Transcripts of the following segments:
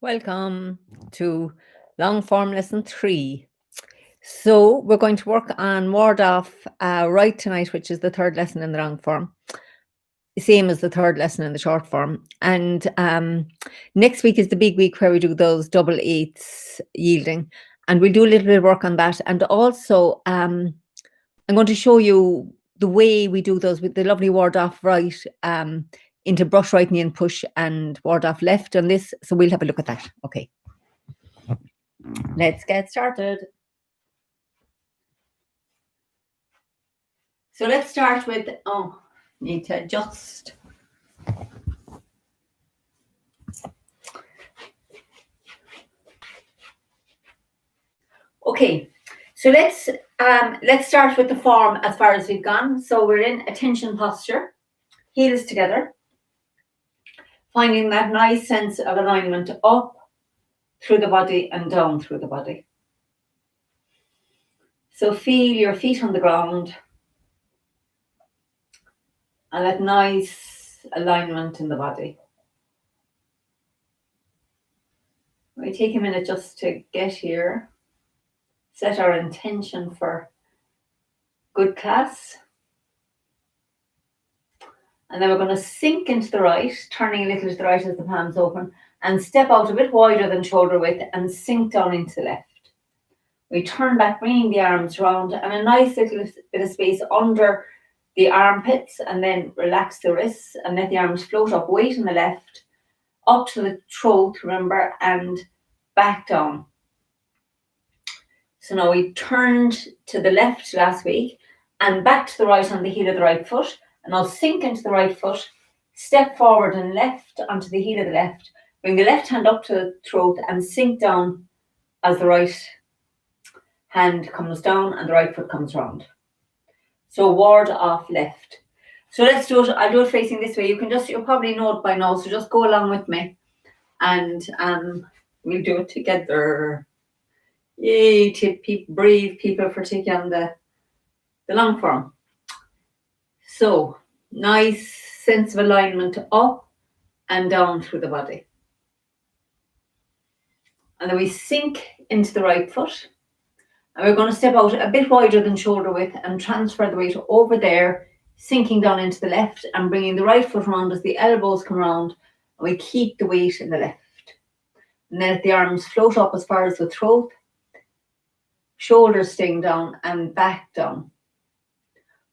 Welcome to long form lesson 3. So we're going to work on ward off right tonight, which is the third lesson in the long form, same as the third lesson in the short form. And next week is the big week where we do those double eights yielding, and we'll do a little bit of work on that. And also I'm going to show you the way we do those with the lovely ward off right into brush right knee and push and ward off left on this. So we'll have a look at that. Okay. Let's get started. So let's start with, need to adjust. Okay, so let's start with the form as far as we've gone. So we're in attention posture, heels together, finding that nice sense of alignment up through the body and down through the body. So feel your feet on the ground and that nice alignment in the body. We take a minute just to get here, set our intention for good class. And then we're going to sink into the right, turning a little to the right as the palms open, and step out a bit wider than shoulder width and sink down into the left. We turn back, bringing the arms round and a nice little bit of space under the armpits, and then relax the wrists and let the arms float up, weight on the left, up to the throat, remember, and back down. So now we turned to the left last week and back to the right on the heel of the right foot. And I'll sink into the right foot, step forward and left onto the heel of the left, bring the left hand up to the throat and sink down as the right hand comes down and the right foot comes round. So ward off left. So let's do it. I'll do it facing this way. You'll probably know it by now, so just go along with me and we'll do it together. Yay, brave people for taking on the long form. So, nice sense of alignment up and down through the body. And then we sink into the right foot. And we're going to step out a bit wider than shoulder width and transfer the weight over there, sinking down into the left and bringing the right foot around as the elbows come around. And we keep the weight in the left. And then let the arms float up as far as the throat, shoulders staying down and back down.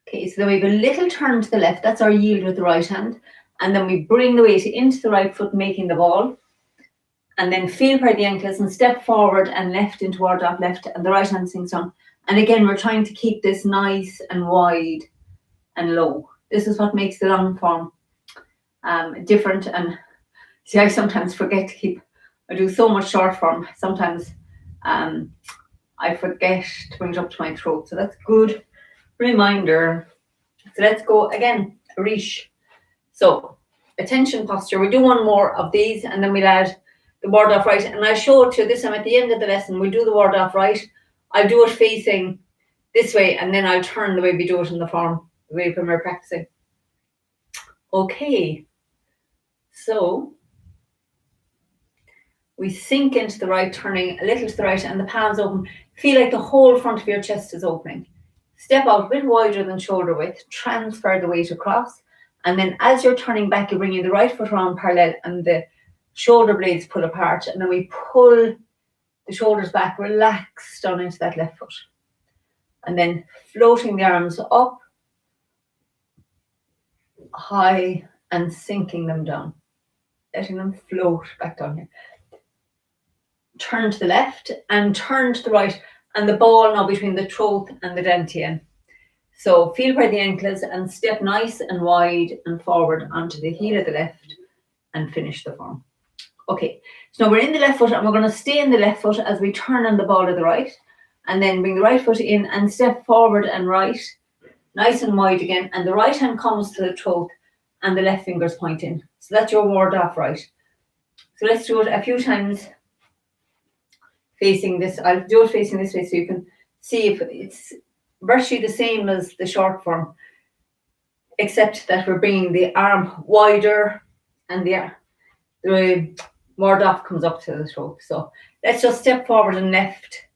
Okay, so then we have a little turn to the left. That's our yield with the right hand. And then we bring the weight into the right foot, making the ball. And then feel where the ankle is and step forward and left into ward off left. And the right hand sinks down. And again, we're trying to keep this nice and wide and low. This is what makes the long form different. And see, I sometimes forget to keep, I do so much short form. Sometimes I forget to bring it up to my throat. So that's good reminder. So let's go again, Rish. So attention posture. We do one more of these and then we'll add the ward off right. And I'll show it to you this time at the end of the lesson. We'll do the ward off right. I'll do it facing this way and then I'll turn the way we do it in the form, the way when we're practicing. Okay. So we sink into the right, turning a little to the right and the palms open. Feel like the whole front of your chest is opening. Step out a bit wider than shoulder width, transfer the weight across, and then as you're turning back, you're bringing the right foot around parallel and the shoulder blades pull apart, and then we pull the shoulders back, relax down into that left foot. And then floating the arms up, high, and sinking them down, letting them float back down here. Turn to the left and turn to the right, and the ball now between the throat and the dantian. So feel where the ankle is and step nice and wide and forward onto the heel of the left and finish the form. Okay, so now we're in the left foot and we're going to stay in the left foot as we turn on the ball of the right, and then bring the right foot in and step forward and right, nice and wide again, and the right hand comes to the throat and the left fingers point in. So that's your ward off right. So let's do it a few times facing this. I'll do it facing this way so you can see if it's virtually the same as the short form, except that we're bringing the arm wider and the ward off comes up to the throat. So let's just step forward and left,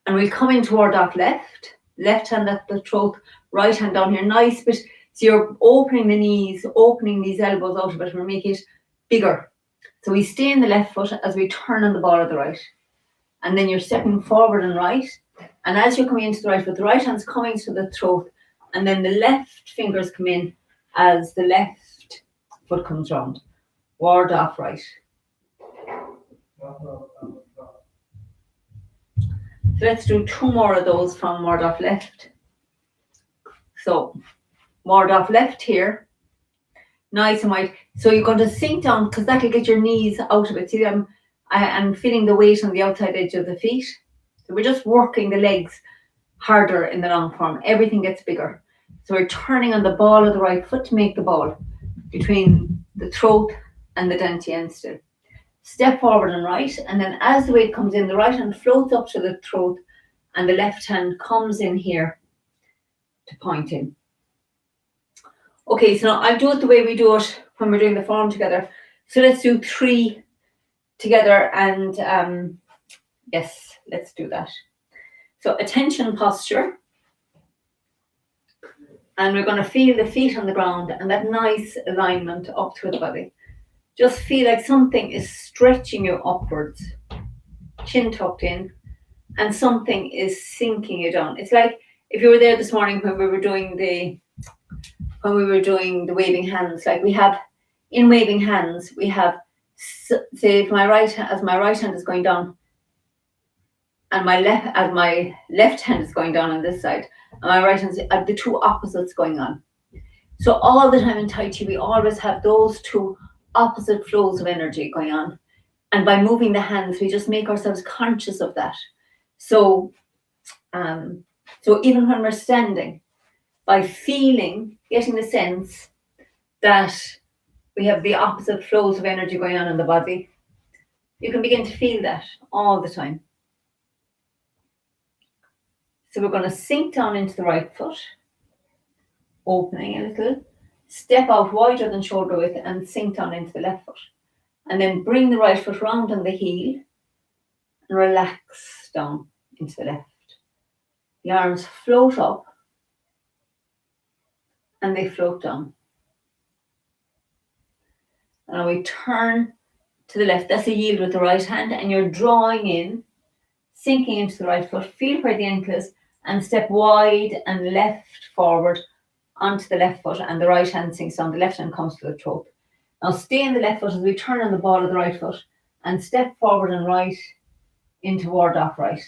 and we'll come in toward off left. Left hand at the throat, right hand down here. Nice bit. So you're opening the knees, opening these elbows out of it, and make it bigger. So we stay in the left foot as we turn on the ball of the right. And then you're stepping forward and right. And as you're coming into the right foot, the right hand's coming to the throat, and then the left fingers come in as the left foot comes round. Ward off right. So let's do 2 more of those from ward off left. So ward off left here. Nice and wide. So you're going to sink down, because that'll get your knees out of it. See, I'm feeling the weight on the outside edge of the feet. So we're just working the legs harder in the long form. Everything gets bigger. So we're turning on the ball of the right foot to make the ball between the throat and the dantian still. Step forward and right, and then as the weight comes in, the right hand floats up to the throat and the left hand comes in here to point in. Okay, so now I'll do it the way we do it when we're doing the form together. So let's do 3 together, and yes, let's do that. So attention posture, and we're going to feel the feet on the ground and that nice alignment up through the body. Just feel like something is stretching you upwards, chin tucked in, and something is sinking you down. It's like if you were there this morning when we were doing the waving hands. Like we have in waving hands, we have, say, if my right hand is going down, and my left hand is going down on this side, and my right hand, the 2 opposites going on. So all the time in Tai Chi, we always have those 2 opposite flows of energy going on. And by moving the hands, we just make ourselves conscious of that. So even when we're standing, by feeling, getting the sense that we have the opposite flows of energy going on in the body, you can begin to feel that all the time. So we're going to sink down into the right foot, opening a little, step out wider than shoulder width and sink down into the left foot. And then bring the right foot round on the heel and relax down into the left. The arms float up and they float down. And now we turn to the left. That's a yield with the right hand, and you're drawing in, sinking into the right foot. Feel where the ankle is and step wide and left forward onto the left foot, and the right hand sinks down. The left hand comes to the throat. Now stay in the left foot as we turn on the ball of the right foot and step forward and right into ward off right.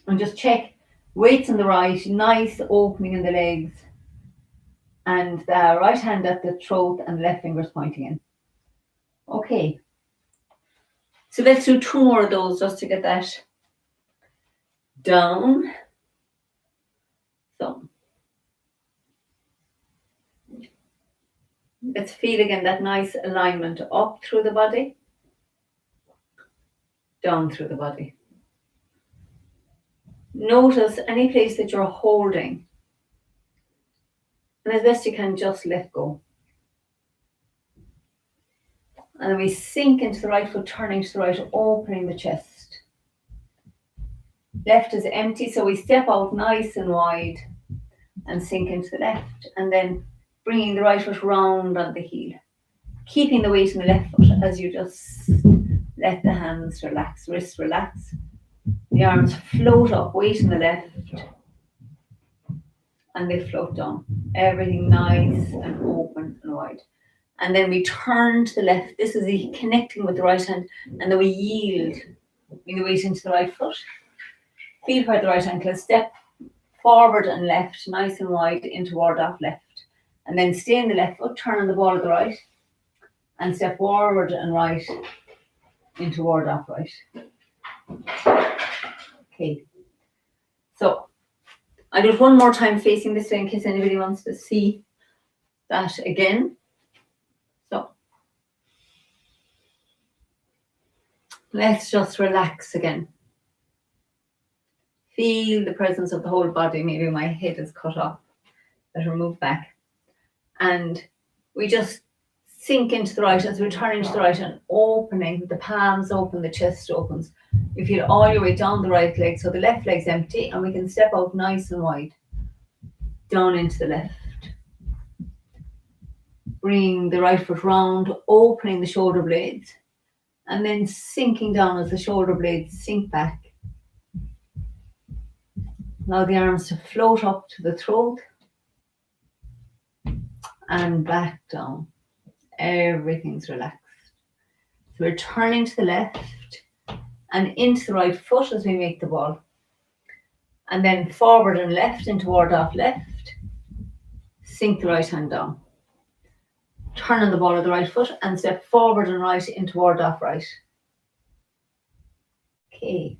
And just check weights on the right, nice opening in the legs, and the right hand at the throat and left fingers pointing in. Okay. So let's do 2 more of those just to get that down. So let's feel again that nice alignment up through the body, down through the body. Notice any place that you're holding, and as best you can, just let go. And then we sink into the right foot, turning to the right, opening the chest. Left is empty, so we step out nice and wide and sink into the left, and then bringing the right foot round on the heel. Keeping the weight in the left foot as you just let the hands relax, wrists relax. The arms float up, weight in the left, and they float down. Everything nice and open and wide. And then we turn to the left. This is the connecting with the right hand, and then we yield, bring the weight into the right foot. Feel where the right ankle is. Step forward and left, nice and wide, into ward off left. And then stay in the left foot, turn on the ball of the right, and step forward and right into ward off right. Okay. So I'll do it one more time facing this way in case anybody wants to see that again. So let's just relax again. Feel the presence of the whole body. Maybe my head is cut off. Let her move back. And we just sink into the right as we turn into the right and opening, the palms open, the chest opens. You feel all your way down the right leg, so the left leg's empty, and we can step out nice and wide. Down into the left. Bring the right foot round, opening the shoulder blades, and then sinking down as the shoulder blades sink back. Allow the arms to float up to the throat and back down. Everything's relaxed. So we're turning to the left and into the right foot as we make the ball. And then forward and left into ward off left. Sink the right hand down. Turn on the ball of the right foot and step forward and right into ward off right. Okay.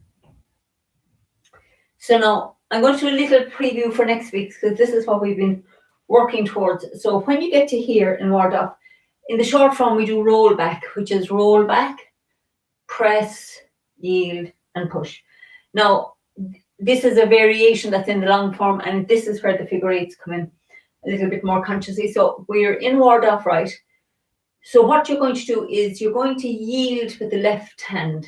So now I'm going to do a little preview for next week because this is what we've been working towards. So when you get to here in ward off, in the short form we do roll back, which is roll back, press, yield, and push. Now, this is a variation that's in the long form, and this is where the figure eights come in a little bit more consciously. So we're in ward off right. So what you're going to do is you're going to yield with the left hand.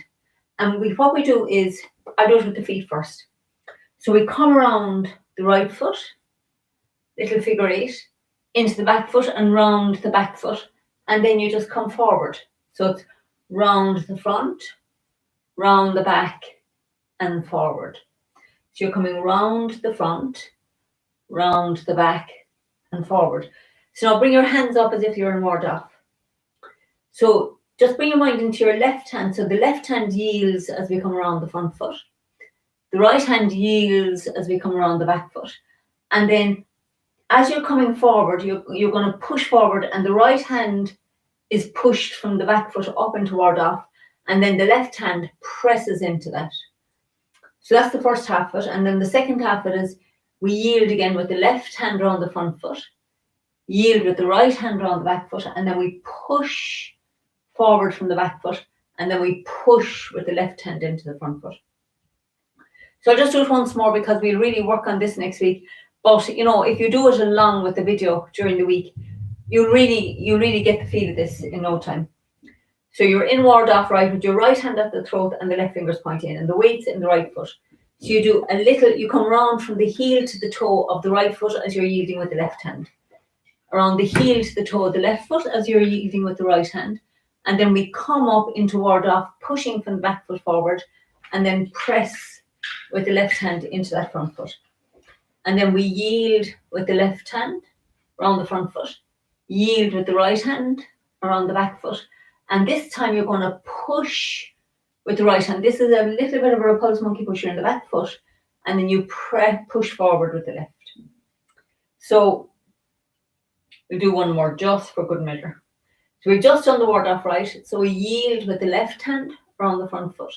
And what we do is, I do it with the feet first. So we come around the right foot, little figure eight, into the back foot and round the back foot. And then you just come forward. So it's round the front, round the back, and forward. So you're coming round the front, round the back, and forward. So now bring your hands up as if you're in ward off. So just bring your mind into your left hand. So the left hand yields as we come around the front foot. The right hand yields as we come around the back foot. And then as you're coming forward, you're going to push forward, and the right hand is pushed from the back foot up into ward off, and then the left hand presses into that. So that's the first half of it. And then the second half of it is we yield again with the left hand around the front foot, yield with the right hand around the back foot, and then we push forward from the back foot, and then we push with the left hand into the front foot. So I'll just do it once more because we'll really work on this next week. But, you know, if you do it along with the video during the week, you really get the feel of this in no time. So you're in ward off right with your right hand at the throat and the left fingers pointing in, and the weight's in the right foot. So you do a little, you come round from the heel to the toe of the right foot as you're yielding with the left hand. Around the heel to the toe of the left foot as you're yielding with the right hand. And then we come up into ward off, pushing from the back foot forward, and then press with the left hand into that front foot. And then we yield with the left hand around the front foot, yield with the right hand around the back foot. And this time you're going to push with the right hand. This is a little bit of a repulse monkey pusher in the back foot. And then you push forward with the left. So we'll do one more just for good measure. So we've just done the ward off right. So we yield with the left hand around the front foot.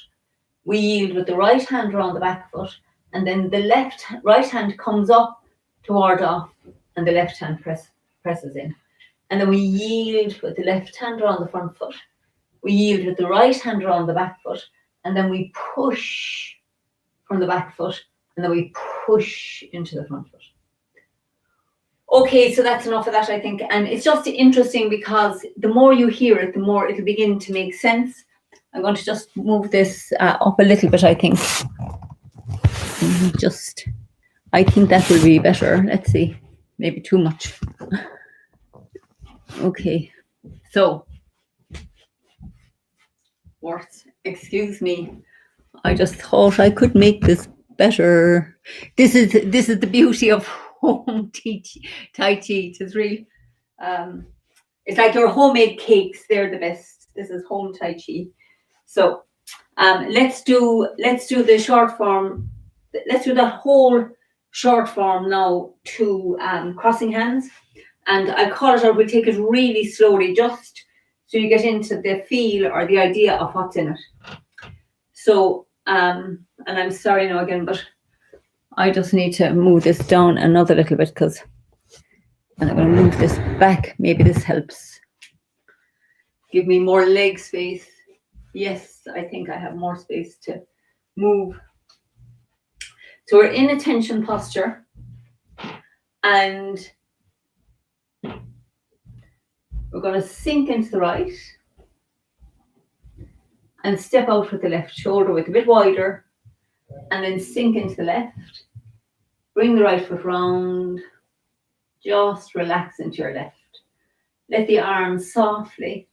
We yield with the right hand around the back foot. And then the right hand comes up to ward off, and the left hand presses in. And then we yield with the left hand around the front foot. We yield with the right hand around the back foot, and then we push from the back foot, and then we push into the front foot. Okay, so that's enough of that, I think. And it's just interesting because the more you hear it, the more it'll begin to make sense. I'm going to just move this up a little bit, I think. I think that will be better. Let's see, maybe too much. Okay, so words, excuse me. I just thought I could make this better. This is the beauty of home Tai Chi. It's really, it's like your homemade cakes. They're the best. This is home Tai Chi. So let's do the short form. Let's do that whole short form now to crossing hands, and I'll call it out. We'll take it really slowly, just so you get into the feel or the idea of what's in it. So, and I'm sorry now again, but I just need to move this down another little bit and I'm going to move this back. Maybe this helps. Give me more leg space. Yes, I think I have more space to move. So we're in a tension posture, and We're going to sink into the right and step out with the left shoulder width a bit wider, and then sink into the left. Bring the right foot round. Just relax into your left. Let the arms softly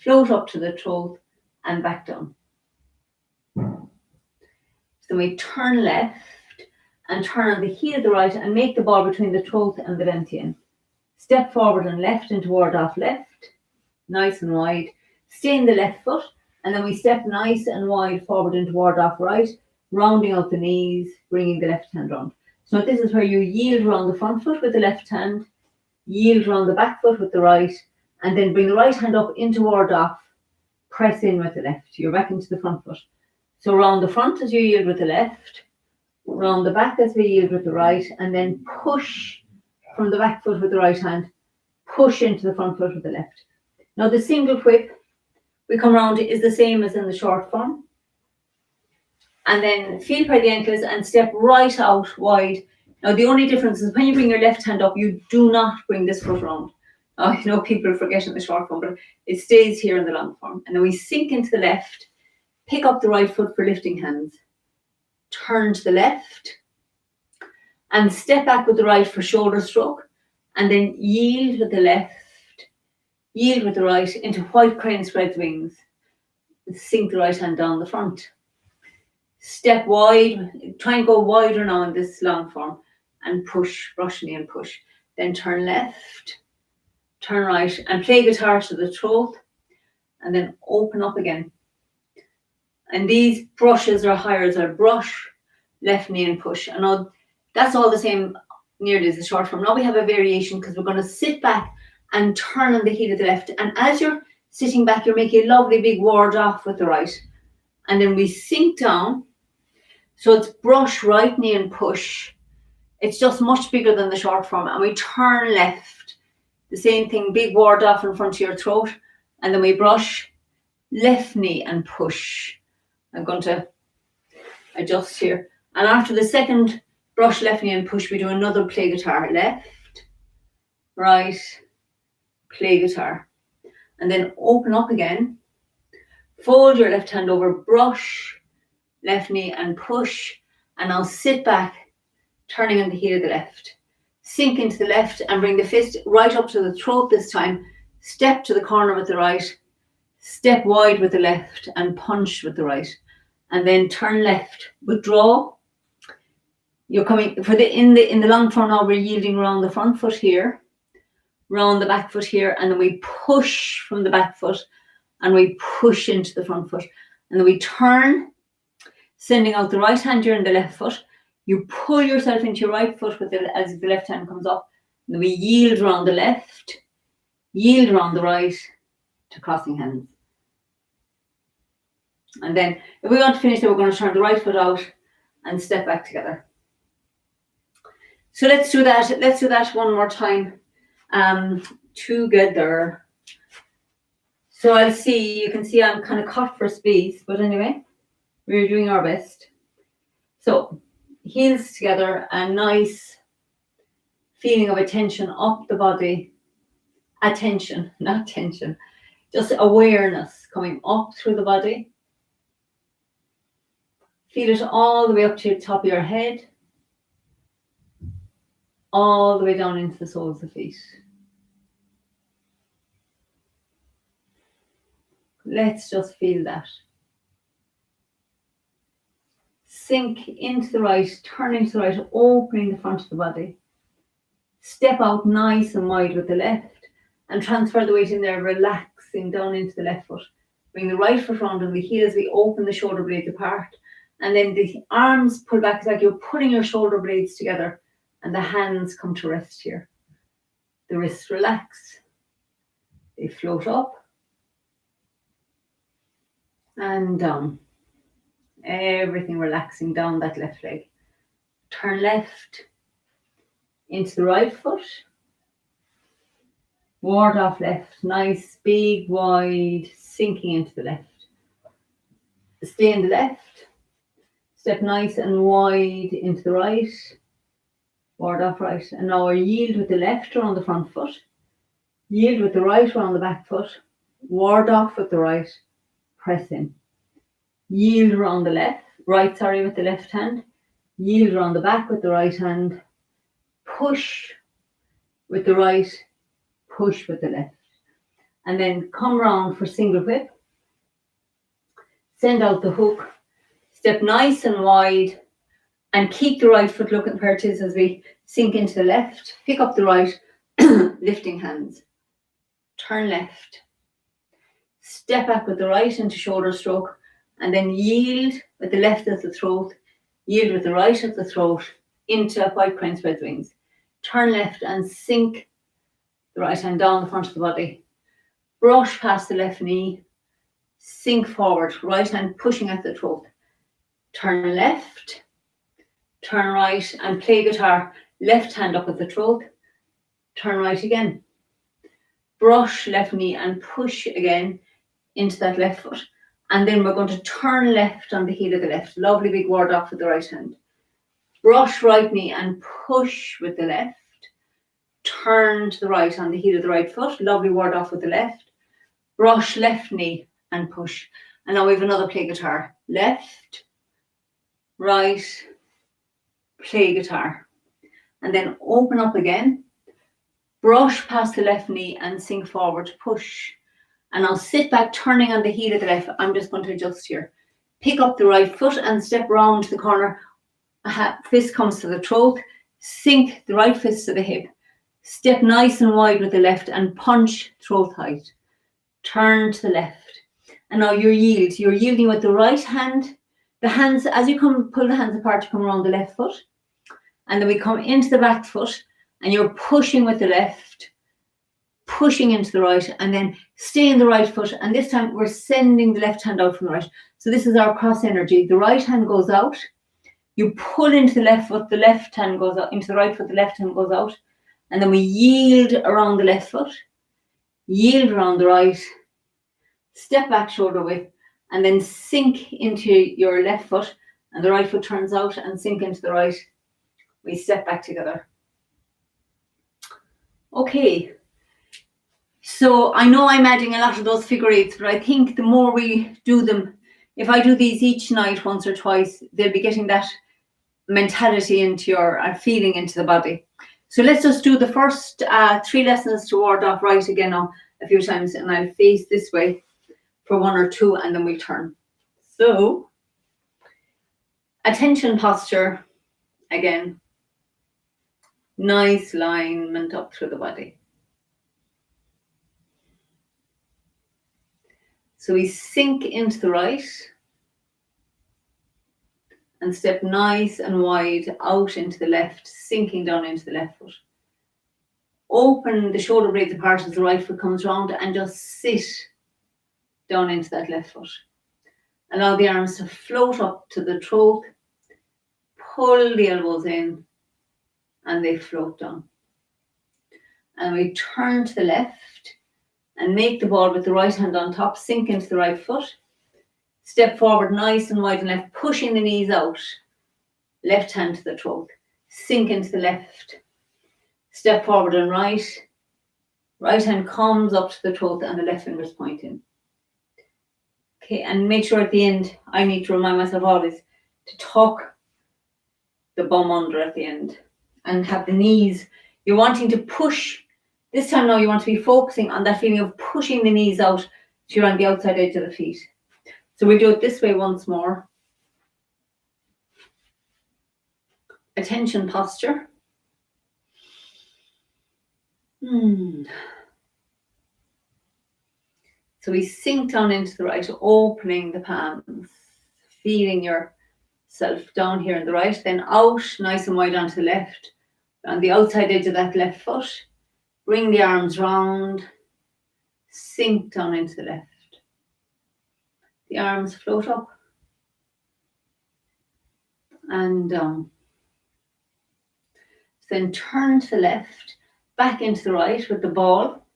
float up to the throat and back down. So we turn left and turn on the heel of the right and make the ball between the throat and the dantian. Step forward and left into ward off left, nice and wide. Stay in the left foot, and then we step nice and wide forward into ward off right, rounding out the knees, bringing the left hand round. So this is where you yield around the front foot with the left hand, yield around the back foot with the right, and then bring the right hand up into ward off, press in with the left. You're back into the front foot. So round the front as you yield with the left, round the back as we yield with the right, and then push from the back foot with the right hand, push into the front foot with the left. Now the single whip we come round is the same as in the short form. And then feel by the ankles and step right out wide. Now the only difference is when you bring your left hand up, you do not bring this foot round. I know people forget in the short form, but it stays here in the long form. And then we sink into the left, pick up the right foot for lifting hands, turn to the left, and step back with the right for shoulder stroke, and then yield with the left, yield with the right into white crane spreads wings. Sink the right hand down the front. Step wide, try and go wider now in this long form, and push, brush knee and push. Then turn left, turn right, and play guitar to the throat, and then open up again. And these brushes or hires are brush, left knee and push. And now that's all the same nearly as the short form. Now we have a variation because we're going to sit back and turn on the heel of the left. And as you're sitting back, you're making a lovely big ward off with the right. And then we sink down. So it's brush, right knee and push. It's just much bigger than the short form. And we turn left. The same thing, big ward off in front of your throat. And then we brush, left knee and push. I'm going to adjust here. And after the second brush, left knee and push, we do another play guitar. Left, right, play guitar. And then open up again. Fold your left hand over, brush, left knee and push. And now sit back, turning on the heel of the left. Sink into the left and bring the fist right up to the throat this time. Step to the corner with the right. Step wide with the left and punch with the right. And then turn left, withdraw. You're coming for in the long form now, we're yielding around the front foot here, round the back foot here, and then we push from the back foot and we push into the front foot. And then we turn, sending out the right hand during the left foot. You pull yourself into your right foot as the left hand comes up. And then we yield around the left, yield around the right to crossing hands. And then if we want to finish, then we're going to turn the right foot out and step back together. So let's do that. Let's do that one more time together. So I'll see, you can see I'm kind of caught for space, but anyway, we're doing our best. So heels together, a nice feeling of attention up the body. Attention, not tension. Just awareness coming up through the body. Feel it all the way up to the top of your head, all the way down into the soles of the feet. Let's just feel that. Sink into the right, turning to the right, opening the front of the body. Step out nice and wide with the left and transfer the weight in there, relaxing down into the left foot. Bring the right foot round on the heel as we open the shoulder blades apart. And then the arms pull back, it's like you're putting your shoulder blades together and the hands come to rest here. The wrists relax. They float up and down. Everything relaxing down that left leg. Turn left into the right foot. Ward off left. Nice, big, wide, sinking into the left. Stay in the left. Step nice and wide into the right. Ward off right. And now our yield with the left around the front foot. Yield with the right around the back foot. Ward off with the right. Press in. Yield around the left, right, with the left hand. Yield around the back with the right hand. Push with the right. Push with the left. And then come round for single whip. Send out the hook. Step nice and wide. And keep the right foot looking where it is as we sink into the left. Pick up the right, lifting hands. Turn left. Step back with the right into shoulder stroke. And then yield with the left at the throat. Yield with the right at the throat into white crane spread wings. Turn left and sink the right hand down the front of the body. Brush past the left knee. Sink forward. Right hand pushing at the throat. Turn left. Turn right and play guitar. Left hand up at the throat. Turn right again. Brush left knee and push again into that left foot. And then we're going to turn left on the heel of the left. Lovely big ward off with the right hand. Brush right knee and push with the left. Turn to the right on the heel of the right foot. Lovely ward off with the left. Brush left knee and push. And now we have another play guitar. Left, right, play guitar. And then open up again. Brush past the left knee and sink forward, push. And I'll sit back turning on the heel of the left. I'm just going to adjust here. Pick up the right foot and step round the corner. Fist comes to the throat. Sink the right fist to the hip. Step nice and wide with the left and punch throat height. Turn to the left. And now you yield. You're yielding with the right hand. The hands, as you pull the hands apart, you come around the left foot. And then we come into the back foot and you're pushing with the left. Pushing into the right and then stay in the right foot, and this time we're sending the left hand out from the right. So this is our cross energy. The right hand goes out, you pull into the left foot, the left hand goes out, into the right foot, the left hand goes out, and then we yield around the left foot, yield around the right, step back shoulder width, and then sink into your left foot, and the right foot turns out and sink into the right. We step back together. Okay. So I know I'm adding a lot of those figure eights, but I think the more we do them, if I do these each night once or twice, they'll be getting that mentality into your feeling into the body. So let's just do the first 3 lessons to ward off right again now a few times, and I'll face this way for 1 or 2 and then we'll turn. So attention posture again. Nice alignment up through the body. So we sink into the right and step nice and wide out into the left, sinking down into the left foot. Open the shoulder blades apart as the right foot comes round and just sit down into that left foot. Allow the arms to float up to the throat. Pull the elbows in and they float down. And we turn to the left and make the ball with the right hand on top, sink into the right foot. Step forward nice and wide and left, pushing the knees out. Left hand to the throat. Sink into the left. Step forward and right. Right hand comes up to the throat and the left finger's pointing. Okay, and make sure at the end, I need to remind myself always to tuck the bum under at the end and have the knees. You're wanting to push. This time now you want to be focusing on that feeling of pushing the knees out so you're on the outside edge of the feet. So we'll do it this way once more. Attention posture. So we sink down into the right, opening the palms, feeling yourself down here in the right, then out nice and wide onto the left, on the outside edge of that left foot. Bring the arms round, sink down into the left. The arms float up and down. Then turn to the left, back into the right with the ball,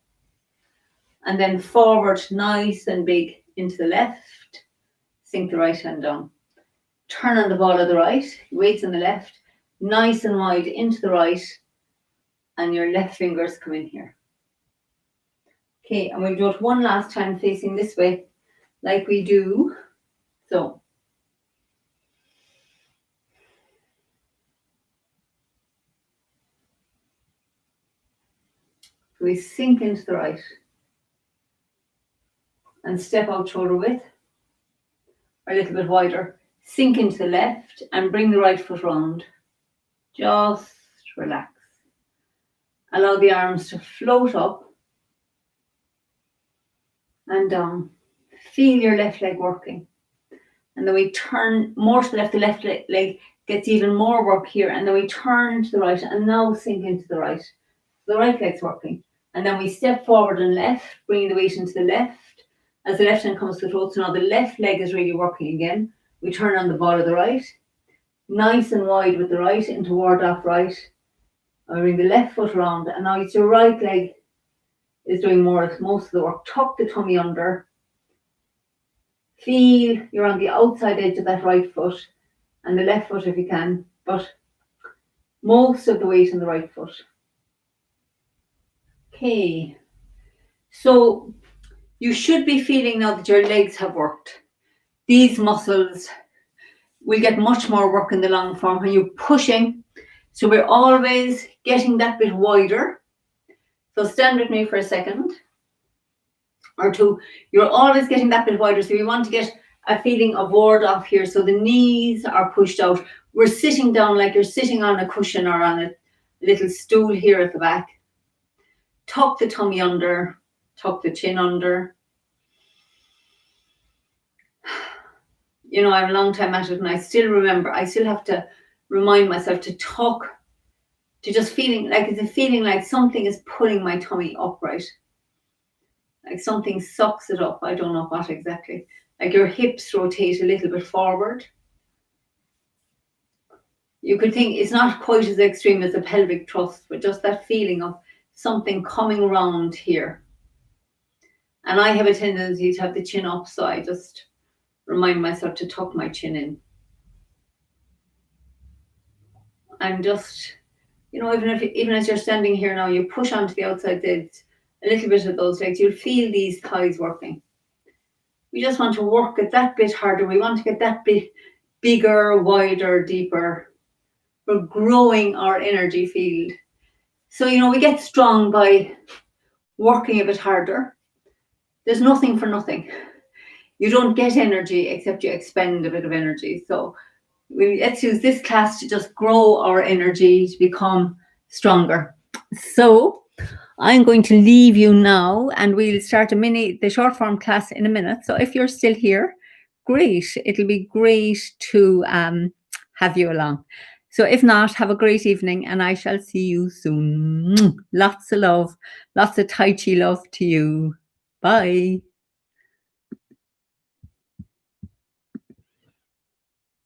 and then forward nice and big into the left. Sink the right hand down. Turn on the ball of the right, weights on the left, nice and wide into the right, and your left fingers come in here. Okay, and we'll do it one last time facing this way, like we do. So. We sink into the right and step out shoulder width, or a little bit wider. Sink into the left and bring the right foot round. Just relax. Allow the arms to float up and down. Feel your left leg working. And then we turn more to the left. The left leg gets even more work here. And then we turn to the right and now sink into the right. The right leg's working. And then we step forward and left, bringing the weight into the left. As the left hand comes to the throat, so now the left leg is really working again. We turn on the ball of the right. Nice and wide with the right into ward off right. I bring the left foot around, and now it's your right leg is doing most of the work. Tuck the tummy under. Feel you're on the outside edge of that right foot and the left foot if you can, but most of the weight on the right foot. Okay, so you should be feeling now that your legs have worked. These muscles will get much more work in the long form when you're pushing. So we're always getting that bit wider. So stand with me for a second or two. You're always getting that bit wider. So we want to get a feeling of ward off here. So the knees are pushed out. We're sitting down like you're sitting on a cushion or on a little stool here at the back. Tuck the tummy under, tuck the chin under. You know, I have a long time at it and I still remember, I still have to remind myself to tuck, to just feeling like something is pulling my tummy upright. Like something sucks it up. I don't know what exactly. Like your hips rotate a little bit forward. You could think it's not quite as extreme as a pelvic thrust, but just that feeling of something coming around here. And I have a tendency to have the chin up, so I just remind myself to tuck my chin in. I'm just, you know, even as you're standing here now, you push onto the outside edge, a little bit of those legs, you'll feel these thighs working. We just want to work it that bit harder. We want to get that bit bigger, wider, deeper. We're growing our energy field. So, you know, we get strong by working a bit harder. There's nothing for nothing. You don't get energy except you expend a bit of energy. So let's use this class to just grow our energy to become stronger. So I'm going to leave you now and we'll start the short form class in a minute. So if you're still here, great. It'll be great to have you along. So if not, have a great evening and I shall see you soon. Lots of love, lots of Tai Chi love to you. Bye.